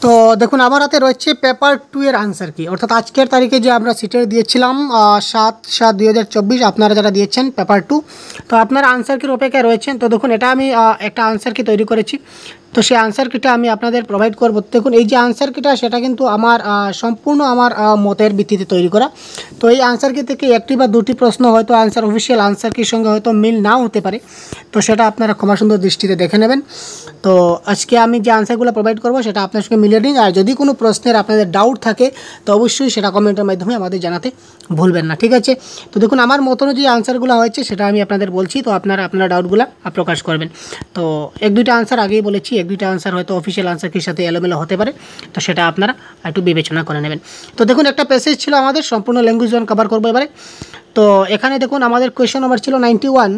তো দেখুন আমার হাতে রয়েছে পেপার 2 এর আনসার কি, অর্থাৎ আজকের তারিখে যে আমরা সিটের দিয়েছিলাম 7/7/2024, আপনারা যারা দিয়েছেন পেপার 2, তো আপনারা আনসার কির অপেক্ষায় রয়েছেন। তো দেখুন এটা আমি একটা আনসার কি তৈরি করেছি, তো সেই আনসার কিটা আমি আপনাদের প্রোভাইড করব। দেখুন এই যে আনসার কিটা সেটা কিন্তু আমার সম্পূর্ণ আমার মতের ভিত্তিতে তৈরি করা। তো এই আনসার কি থেকে একটি বা দুটি প্রশ্ন হয়তো আনসার অফিসিয়াল আনসার কির সঙ্গে হয়তো মিল নাও হতে পারে, তো সেটা আপনারা ক্ষমা সুন্দর দৃষ্টিতে দেখে নেবেন। তো আজকে আমি যে আনসারগুলো প্রোভাইড করব সেটা আপনার সঙ্গে মিলিয়ে নিন। আর যদি কোনো প্রশ্নের আপনাদের ডাউট থাকে তো অবশ্যই সেটা কমেন্টের মাধ্যমে আমাদের জানাতে ভুলবেন না, ঠিক আছে। তো দেখুন আমার মত অনুযায়ী আনসারগুলো হয়েছে সেটা আমি আপনাদের বলছি, তো আপনারা আপনার ডাউটগুলো প্রকাশ করবেন। তো এক দুইটা আনসার আগেই বলেছি, এক দুইটা আনসার হয়তো অফিসিয়াল আনসার কির সাথে এলোমেলো হতে পারে, তো সেটা আপনারা একটু বিবেচনা করে নেবেন। তো দেখুন একটা প্যাসেজ ছিল আমাদের, সম্পূর্ণ ল্যাঙ্গুয়েজ ওয়ান কভার করবো এবারে। তো এখানে দেখুন আমাদের কোয়েশ্চেন নাম্বার ছিল 91,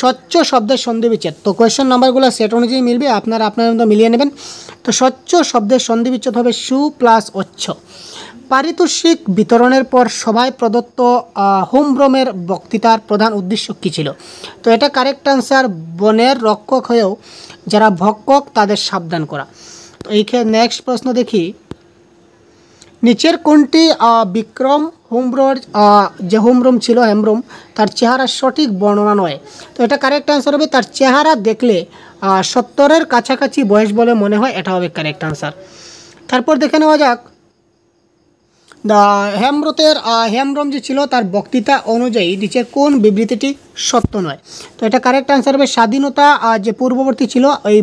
স্বচ্ছ শব্দের সন্ধি বিচ্ছেদ। তো কোয়েশ্চেন নাম্বারগুলো সেট অনুযায়ী মিলবে, আপনারা আপনার মতো মিলিয়ে নেবেন। তো স্বচ্ছ শব্দের সন্ধি বিচ্ছেদ হবে সু প্লাস অচ্ছ। পারিতোষিক বিতরণের পর সভায় প্রদত্ত হোমব্রমের বক্তৃতার প্রধান উদ্দেশ্য কী ছিল? তো এটা কারেক্ট আনসার, বনের রক্ষক হয়েও যারা ভক্ষক তাদের সাবধান করা। তো এইখানে নেক্সট প্রশ্ন দেখি, নিচের কোনটি বিক্রম হোমব্রোর যে হোমব্রম ছিল হেমব্রম তার চেহারার সঠিক বর্ণনা নয়? তো এটা কারেক্ট আনসার হবে তার চেহারা দেখলে 70-এর কাছাকাছি বয়স বলে মনে হয়, এটা হবে কারেক্ট আনসার। তারপর দেখে নেওয়া যাক হেমব্রম যে ছিল তার বক্তৃতা অনুযায়ী নিচের কোন বিবৃতিটি সত্য নয়? তো এটা কারেক্ট আনসার হবে স্বাধীনতা যে পূর্ববর্তী ছিল এই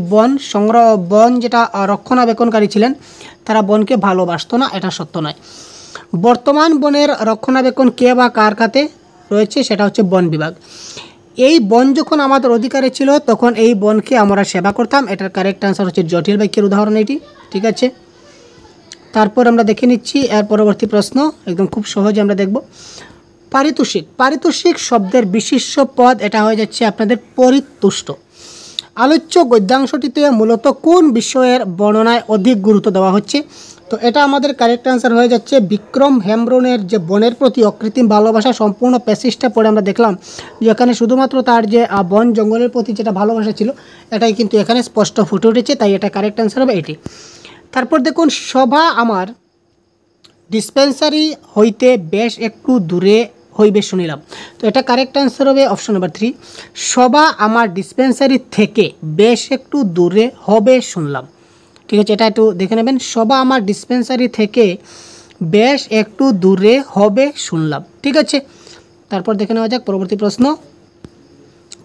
বন যেটা রক্ষণাবেক্ষণকারী ছিলেন তারা বনকে ভালোবাসতো না, এটা সত্য নয়। বর্তমান বনের রক্ষণাবেক্ষণ কে বা কার কাছে রয়েছে? সেটা হচ্ছে বন বিভাগ। এই বন যখন আমাদের অধিকারে ছিল তখন এই বনকে আমরা সেবা করতাম, এটার কারেক্ট আনসার হচ্ছে জটিল বাক্যের উদাহরণ এটি, ঠিক আছে। তারপর আমরা দেখে নিচ্ছি এর পরবর্তী প্রশ্ন, একদম খুব সহজে আমরা দেখব। পারিতোষিক শব্দের বিশিষ্ট পদ, এটা হয়ে যাচ্ছে আপনাদের পরিতুষ্ট। আলোচ্য গদ্যাংশটিতে মূলত কোন বিষয়ের বর্ণনায় অধিক গুরুত্ব দেওয়া হচ্ছে? তো এটা আমাদের কারেক্ট আনসার হয়ে যাচ্ছে বিক্রম হেমব্রমের যে বনের প্রতি অকৃত্রিম ভালোবাসা। সম্পূর্ণ প্যাসেজটা পড়ে আমরা দেখলাম যে এখানে শুধুমাত্র তার যে বন জঙ্গলের প্রতি যেটা ভালোবাসা ছিল এটাই কিন্তু এখানে স্পষ্ট ফুটে উঠেছে, তাই এটা কারেক্ট আনসার হবে এটি। তারপর দেখুন, সভা আমার ডিসপেন্সারি হইতে বেশ একটু দূরে হইবে শুনিলাম। তো এটা কারেক্ট আনসার হবে অপশন নাম্বার 3, সভা আমার ডিসপেন্সারি থেকে বেশ একটু দূরে হবে শুনলাম, ঠিক আছে। এটা একটু দেখে নেবেন, সভা আমার ডিসপেন্সারি থেকে বেশ একটু দূরে হবে শুনলাম, ঠিক আছে। তারপর দেখে নেওয়া যাক পরবর্তী প্রশ্ন।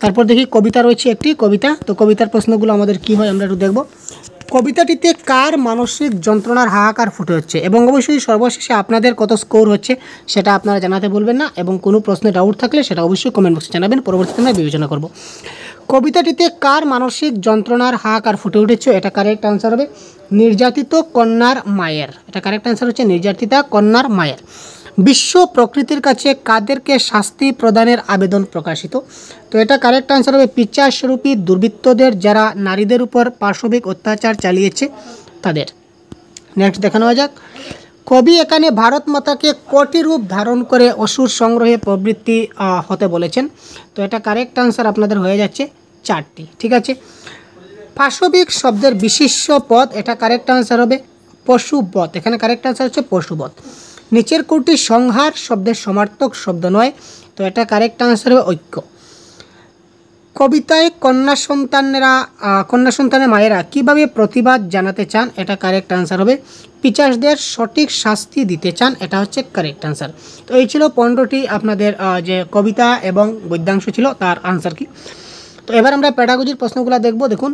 তারপর দেখি কবিতা রয়েছে একটি কবিতা, তো কবিতার প্রশ্নগুলো আমাদের কি হয় আমরা একটু দেখব। কবিতাটিতে কার মানসিক যন্ত্রণার হাহাকার ফুটে হচ্ছে? এবং অবশ্যই সর্বশেষে আপনাদের কত স্কোর হচ্ছে সেটা আপনারা জানাতে ভুলবেন না, এবং কোনো প্রশ্নে ডাউট থাকলে সেটা অবশ্যই কমেন্ট বক্সে জানাবেন, পরবর্তীতে আমরা বিবেচনা করব। কবিতাটিতে কার মানসিক যন্ত্রণার হাহাকার ফুটে উঠেছে? এটা কারেক্ট আনসার হবে নির্যাতিত কন্যার মায়ের, এটা কারেক্ট আনসার হচ্ছে নির্যাতিতা কন্যার মায়ের। বিশ্ব প্রকৃতির কাছে কাদেরকে শাস্তি প্রদানের আবেদন প্রকাশিত? তো এটা কারেক্ট আনসার হবে পিশাচরূপী দুর্বৃত্তদের, যারা নারীদের উপর পাশবিক অত্যাচার চালিয়েছে তাদের। নেক্সট দেখা নেওয়া যাক, কবি এখানে ভারত মাতাকে কটি রূপ ধারণ করে অসুর সংগ্রহে প্রবৃত্তি হতে বলেছেন? তো এটা কারেক্ট আনসার আপনাদের হয়ে যাচ্ছে 4টি, ঠিক আছে। পাশবিক শব্দের বিশিষ্ট পদ, এটা কারেক্ট আনসার হবে পশুবধ, এখানে কারেক্ট আনসার হচ্ছে পশুবধ। নিচের কোনটি সংহার শব্দের সমার্থক শব্দ নয়? তো এটা কারেক্ট আনসার হবে ঐক্য। কবিতায় কন্যা সন্তানের মায়েরা কিভাবে প্রতিবাদ জানাতে চান? এটা কারেক্ট আনসার হবে পিশাচদের সঠিক শাস্তি দিতে চান, এটা হচ্ছে কারেক্ট আনসার। তো এই ছিল 15টি আপনাদের যে কবিতা এবং গদ্যাংশ ছিল তার আনসার কি। তো এবার আমরা প্যাডাগজির প্রশ্নগুলো দেখব। দেখুন,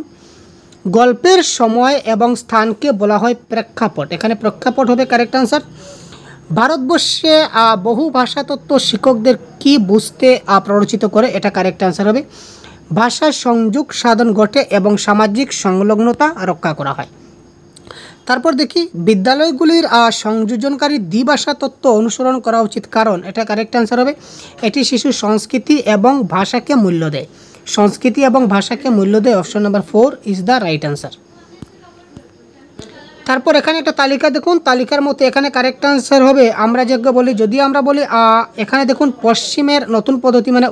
গল্পের সময় এবং স্থানকে বলা হয় প্রেক্ষাপট, এখানে প্রেক্ষাপট হবে কারেক্ট আনসার। ভারতবর্ষে বহু ভাষাতত্ত্ব শিক্ষকদের কি বুঝতে প্ররোচিত করে? এটা কারেক্ট আনসার হবে ভাষার সংযোগ সাধন ঘটে এবং সামাজিক সংলগ্নতা রক্ষা করা হয়। তারপর দেখি, বিদ্যালয়গুলির সংযোজনকারী দ্বিভাষা তত্ত্ব অনুসরণ করা উচিত কারণ? এটা কারেক্ট আনসার হবে এটি শিশুর সংস্কৃতি এবং ভাষাকে মূল্য দেয়, সংস্কৃতি এবং ভাষাকে মূল্য দেয়, option number 4 is the right answer. তারপর এখানে একটা তালিকা দেখুন, তালিকার মধ্যে এখানে কারেক্ট আনসার হবে আমরা যেগুলো বলি, যদি আমরা বলি এখানে দেখুন পশ্চিমের নতুন পদ্ধতি মানে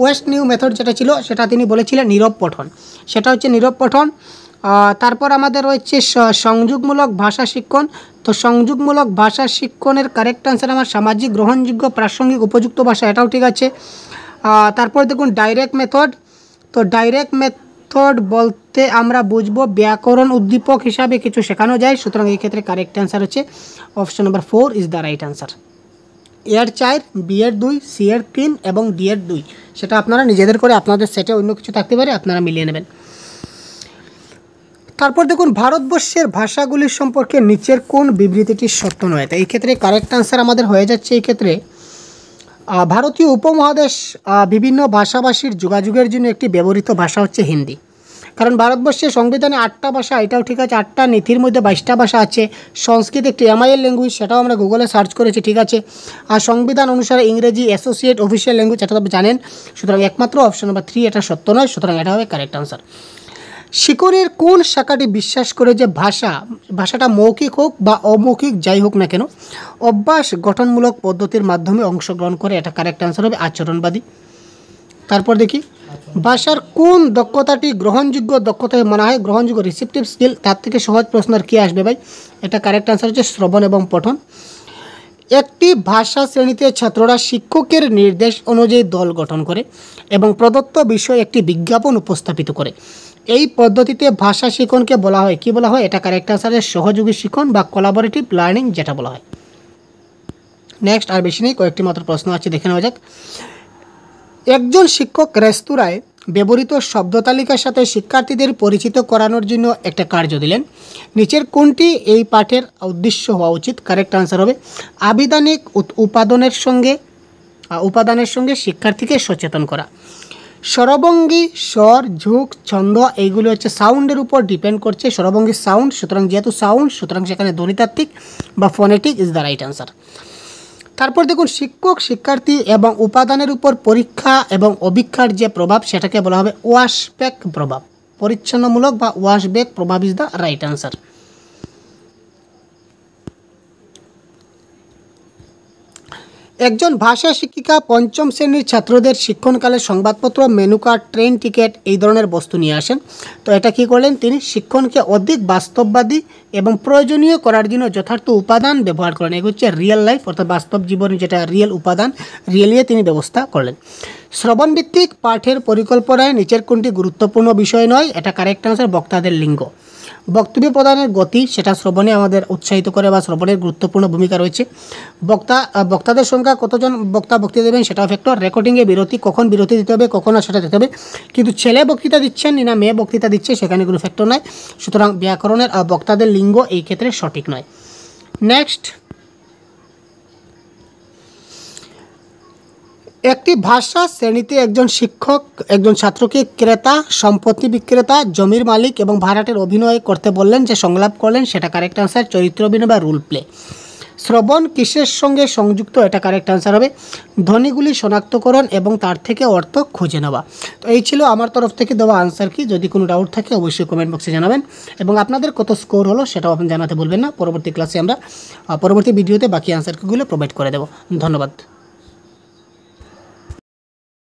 ওয়েস্ট নিউ মেথড যেটা ছিল সেটা তিনি বলেছিলেন নীরব পঠন, সেটা হচ্ছে নীরব পঠন। তারপর আমাদের রয়েছে সংযোগমূলক ভাষা শিক্ষণ। তো সংযোগমূলক ভাষা শিক্ষণের কারেক্ট আনসার আমার সামাজিক গ্রহণযোগ্য প্রাসঙ্গিক উপযুক্ত ভাষা, এটাও ঠিক আছে। তারপর দেখুন ডাইরেক্ট মেথড। তো ডাইরেক্ট মেথড বলতে আমরা বুঝবো ব্যাকরণ উদ্দীপক হিসাবে কিছু শেখানো যায়, সুতরাং এই ক্ষেত্রে কারেক্ট অ্যান্সার হচ্ছে option number 4 is the right answer. এর 4, বি এর 2, সি এর 3 এবং ডি এর 2, সেটা আপনারা নিজেদের করে আপনাদের সেটে অন্য কিছু থাকতে পারে, আপনারা মিলিয়ে নেবেন। তারপর দেখুন ভারতবর্ষের ভাষাগুলির সম্পর্কে নিচের কোন বিবৃতিটি সত্য নয়। তো এই ক্ষেত্রে কারেক্ট আনসার আমাদের হয়ে যাচ্ছে এই ক্ষেত্রে ভারতীয় উপমহাদেশ বিভিন্ন ভাষাভাষীর যোগাযোগের জন্য একটি ব্যবহৃত ভাষা হচ্ছে হিন্দি। কারণ ভারতবর্ষের সংবিধানে 8টা ভাষা, এটাও ঠিক আছে, 8টা নীতির মধ্যে 22টা ভাষা আছে। সংস্কৃত একটি এমআইএল ল্যাঙ্গুয়েজ, সেটাও আমরা গুগলে সার্চ করেছি, ঠিক আছে। আর সংবিধান অনুসারে ইংরেজি অ্যাসোসিয়েট অফিসিয়াল ল্যাঙ্গুয়েজ, এটা তো জানেন। সুতরাং একমাত্র অপশন নাম্বার 3 এটা সত্য নয়, সুতরাং এটা হবে কারেক্ট আনসার। শিকড়ের কোন শাখাটি বিশ্বাস করে যে ভাষাটা মৌখিক হোক বা অমৌখিক যাই হোক না কেন অভ্যাস গঠনমূলক পদ্ধতির মাধ্যমে অংশগ্রহণ করে, এটা কারেক্ট আনসার হবে আচরণবাদী। তারপর দেখি ভাষার কোন দক্ষতাটি গ্রহণযোগ্য দক্ষতায় মনে হয়, গ্রহণযোগ্য রিসিপটিভ স্কিল। তার থেকে সহজ প্রশ্ন আর কি আসবে ভাই, এটা কারেক্ট আনসার হচ্ছে শ্রবণ এবং পঠন। একটি ভাষা শ্রেণীতে ছাত্ররা শিক্ষকের নির্দেশ অনুযায়ী দল গঠন করে এবং প্রদত্ত বিষয়ে একটি বিজ্ঞাপন উপস্থাপিত করে। এই পদ্ধতিতে ভাষা শিক্ষণকে বলা হয় কি বলা হয়, এটা কারেক্ট আনসার সহযোগী শিক্ষণ বা কোলাবোরেটিভ লার্নিং যেটা বলা হয়। নেক্সট আর বেশি নেই, কয়েকটি মাত্র প্রশ্ন আছে, দেখে নেওয়া যাক। একজন শিক্ষক রেস্তোরাঁয় ব্যবহৃত শব্দ তালিকার সাথে শিক্ষার্থীদের পরিচিত করানোর জন্য একটা কার্য দিলেন। নিচের কোনটি এই পাঠের উদ্দেশ্য হওয়া উচিত? কারেক্ট আনসার হবে আবিধানিক উপাদানের সঙ্গে শিক্ষার্থীকে সচেতন করা। স্বরভঙ্গি, স্বর, ঝুঁক, ছন্দ এইগুলো হচ্ছে সাউন্ডের উপর ডিপেন্ড করছে। স্বরভঙ্গি সাউন্ড, সুতরাং যেহেতু সাউন্ড সুতরাং সেখানে ধ্বনিতাত্ত্বিক বা phonetic is the right answer. তারপর দেখুন শিক্ষক, শিক্ষার্থী এবং উপাদানের উপর পরীক্ষা এবং অভিক্ষার যে প্রভাব সেটাকে বলা হবে ওয়াশব্যাক প্রভাব। পরিচ্ছন্নমূলক বা ওয়াশব্যাক প্রভাব ইজ দ্য রাইট অ্যান্সার। একজন ভাষা শিক্ষিকা পঞ্চম শ্রেণীর ছাত্রদের শিক্ষণকালে সংবাদপত্র, মেনু কার্ড, ট্রেন টিকিট এই ধরনের বস্তু নিয়ে আসেন। তো এটা কি করলেন, তিনি শিক্ষণকে অধিক বাস্তববাদী এবং প্রয়োজনীয় করার জন্য যথার্থ উপাদান ব্যবহার করেন। এগুলো হচ্ছে রিয়েল লাইফ অর্থাৎ বাস্তব জীবনে যেটা রিয়েল উপাদান, রিয়েলিয়ে তিনি ব্যবস্থা করলেন। শ্রবণভিত্তিক পাঠের পরিকল্পনায় নিচের কোনটি গুরুত্বপূর্ণ বিষয় নয়? এটা কারেক্ট আনসার বক্তাদের লিঙ্গ। বক্তব্য প্রদানের গতি সেটা শ্রবণে আমাদের উৎসাহিত করে বা শ্রবণের গুরুত্বপূর্ণ ভূমিকা রয়েছে। বক্তাদের সংখ্যা, কতজন বক্তা বক্তৃতা দেবেন সেটাও ফ্যাক্টর। রেকর্ডিংয়ে বিরতি, কখন বিরতি দিতে হবে, কখন সেটা দিতে হবে। কিন্তু ছেলে বক্তৃতা দিচ্ছেন না মেয়ে বক্তৃতা দিচ্ছে সেখানে কোনো ফ্যাক্টর নয়। সুতরাং ব্যাকরণের বক্তাদের লিঙ্গ এই ক্ষেত্রে সঠিক নয়। নেক্সট, একটি ভাষা শ্রেণীতে একজন শিক্ষক একজন ছাত্রকে ক্রেতা, সম্পত্তি বিক্রেতা, জমির মালিক এবং ভাড়াটের অভিনয় করতে বললেন, যে সংলাপ করলেন সেটা কারেক্ট আনসার চরিত্র অভিনয় বা রোল প্লে। শ্রবণ কিসের সঙ্গে সংযুক্ত? এটা কারেক্ট আনসার হবে ধ্বনিগুলি শনাক্তকরণ এবং তার থেকে অর্থ খুঁজে নেওয়া। তো এই ছিল আমার তরফ থেকে দেওয়া আনসার কি। যদি কোনো ডাউট থাকে অবশ্যই কমেন্ট বক্সে জানাবেন এবং আপনাদের কত স্কোর হলো সেটাও আপনি জানাতে বলবেন না। পরবর্তী ক্লাসে আমরা পরবর্তী ভিডিওতে বাকি আনসারগুলো প্রোভাইড করে দেব। ধন্যবাদ।